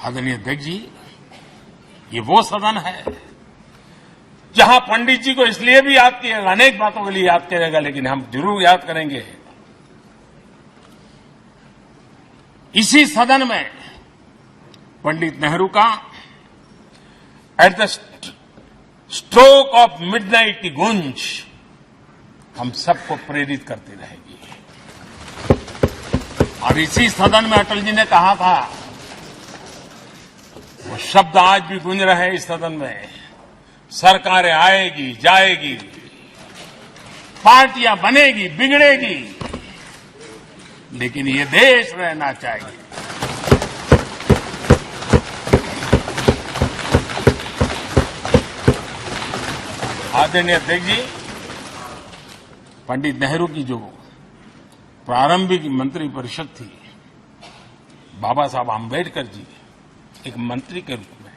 आदरणीय अध्यक्ष जी, ये वो सदन है जहां पंडित जी को इसलिए भी याद किएगा, अनेक बातों के लिए याद करेगा, लेकिन हम जरूर याद करेंगे इसी सदन में पंडित नेहरू का at the stroke of midnight की गूंज हम सबको प्रेरित करती रहेगी। और इसी सदन में अटल जी ने कहा था, वो शब्द आज भी गूंज रहे हैं इस सदन में, सरकारें आएगी जाएगी, पार्टियां बनेगी बिगड़ेगी, लेकिन ये देश रहना चाहिए। आदरणीय अध्यक्ष जी, पंडित नेहरू की जो प्रारंभिक मंत्रिपरिषद थी, बाबा साहब आम्बेडकर जी एक मंत्री के रूप में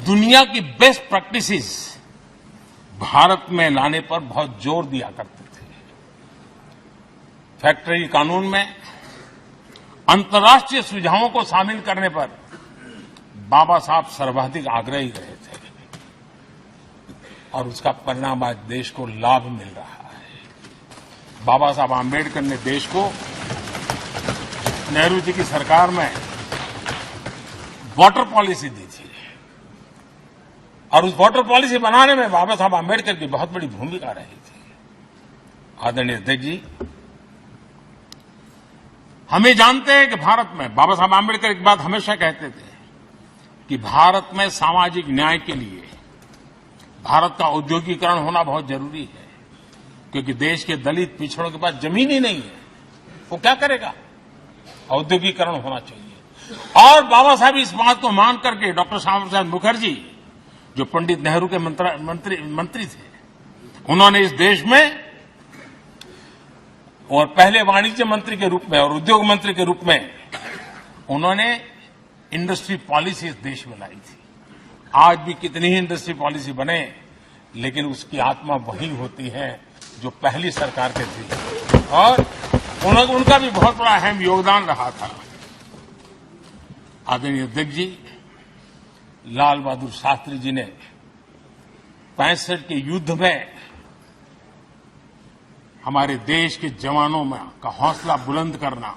दुनिया की बेस्ट प्रैक्टिसेस भारत में लाने पर बहुत जोर दिया करते थे। फैक्ट्री कानून में अंतर्राष्ट्रीय सुझावों को शामिल करने पर बाबा साहब सर्वाधिक आग्रही रहे थे और उसका परिणाम आज देश को लाभ मिल रहा है। बाबा साहब आम्बेडकर ने देश को नेहरू जी की सरकार में वाटर पॉलिसी दी थी और उस वाटर पॉलिसी बनाने में बाबा साहब आम्बेडकर की बहुत बड़ी भूमिका रही थी। आदरणीय अध्यक्ष जी, हम ये जानते हैं कि भारत में बाबा साहब आम्बेडकर एक बात हमेशा कहते थे कि भारत में सामाजिक न्याय के लिए भारत का औद्योगिकरण होना बहुत जरूरी है, क्योंकि देश के दलित पिछड़ों के पास जमीन ही नहीं है, वो क्या करेगा? औद्योगिकरण होना चाहिए। और बाबा साहब इस बात को मान करके डॉक्टर श्यामा प्रसाद मुखर्जी, जो पंडित नेहरू के मंत्री थे, उन्होंने इस देश में और पहले वाणिज्य मंत्री के रूप में और उद्योग मंत्री के रूप में उन्होंने इंडस्ट्री पॉलिसी इस देश में लाई थी। आज भी कितनी ही इंडस्ट्री पॉलिसी बने, लेकिन उसकी आत्मा वही होती है जो पहली सरकार के थी, और उनका भी बहुत बड़ा अहम योगदान रहा था। आदरणीय अध्यक्ष जी, लाल बहादुर शास्त्री जी ने 65 के युद्ध में हमारे देश के जवानों में का हौसला बुलंद करना,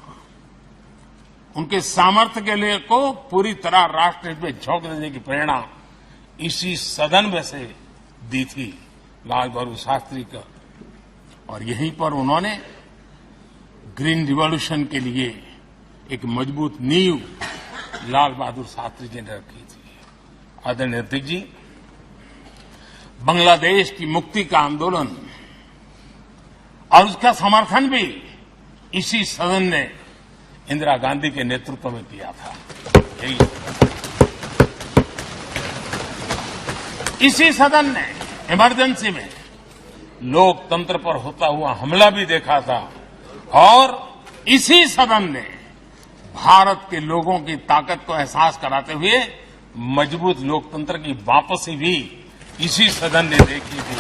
उनके सामर्थ्य के लिए को पूरी तरह राष्ट्र हित में झोंक देने की प्रेरणा इसी सदन में से दी थी लाल बहादुर शास्त्री का। और यहीं पर उन्होंने ग्रीन रिवॉल्यूशन के लिए एक मजबूत नींव लाल बहादुर शास्त्री जी ने रखी थी। आदरणीय अध्यक्ष जी, बांग्लादेश की मुक्ति का आंदोलन और उसका समर्थन भी इसी सदन ने इंदिरा गांधी के नेतृत्व में किया था। इसी सदन ने इमरजेंसी में लोकतंत्र पर होता हुआ हमला भी देखा था, और इसी सदन ने भारत के लोगों की ताकत को एहसास कराते हुए मजबूत लोकतंत्र की वापसी भी इसी सदन ने देखी थी।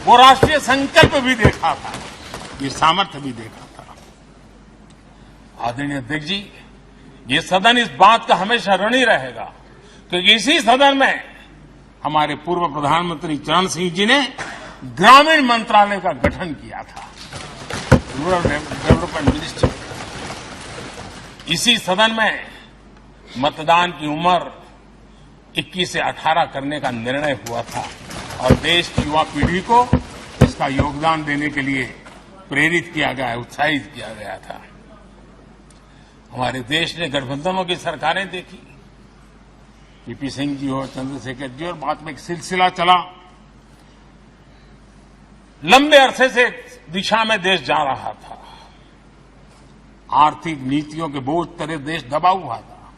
वो राष्ट्रीय संकल्प भी देखा था, ये सामर्थ्य भी देखा था। आदरणीय अध्यक्ष जी, ये सदन इस बात का हमेशा ऋणी रहेगा, क्योंकि इसी सदन में हमारे पूर्व प्रधानमंत्री चरण सिंह जी ने ग्रामीण मंत्रालय का गठन किया था, रूरल डेवलपमेंट मिनिस्ट्री। इसी सदन में मतदान की उम्र 21 से 18 करने का निर्णय हुआ था और देश की युवा पीढ़ी को इसका योगदान देने के लिए प्रेरित किया गया, उत्साहित किया गया था। हमारे देश ने गठबंधनों की सरकारें देखी, वीपी सिंह जी हो, चंद्रशेखर जी, और बाद में एक सिलसिला चला। लंबे अरसे से दिशा में देश जा रहा था, आर्थिक नीतियों के बोझ तले देश दबा हुआ था,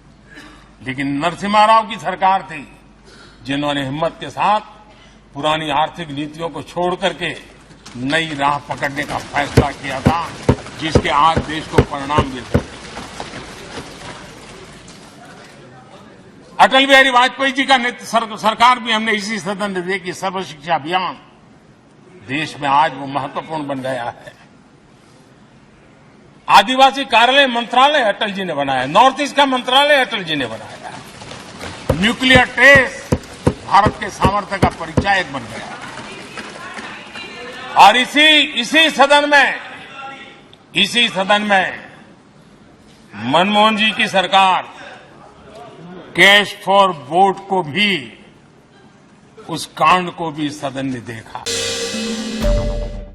लेकिन नरसिम्हा राव की सरकार थी जिन्होंने हिम्मत के साथ पुरानी आर्थिक नीतियों को छोड़ करके नई राह पकड़ने का फैसला किया था, जिसके आज देश को परिणाम मिलते हैं। अटल बिहारी वाजपेयी जी का सरकार भी हमने इसी सदन में देखी। सर्व शिक्षा अभियान देश में आज वो महत्वपूर्ण बन गया है। आदिवासी कार्यालय मंत्रालय अटल जी ने बनाया, नॉर्थ ईस्ट का मंत्रालय अटल जी ने बनाया, न्यूक्लियर टेस्ट भारत के सामर्थ्य का परिचायक बन गया। और इसी सदन में मनमोहन जी की सरकार कैश फॉर वोट को भी, उस कांड को भी सदन ने देखा।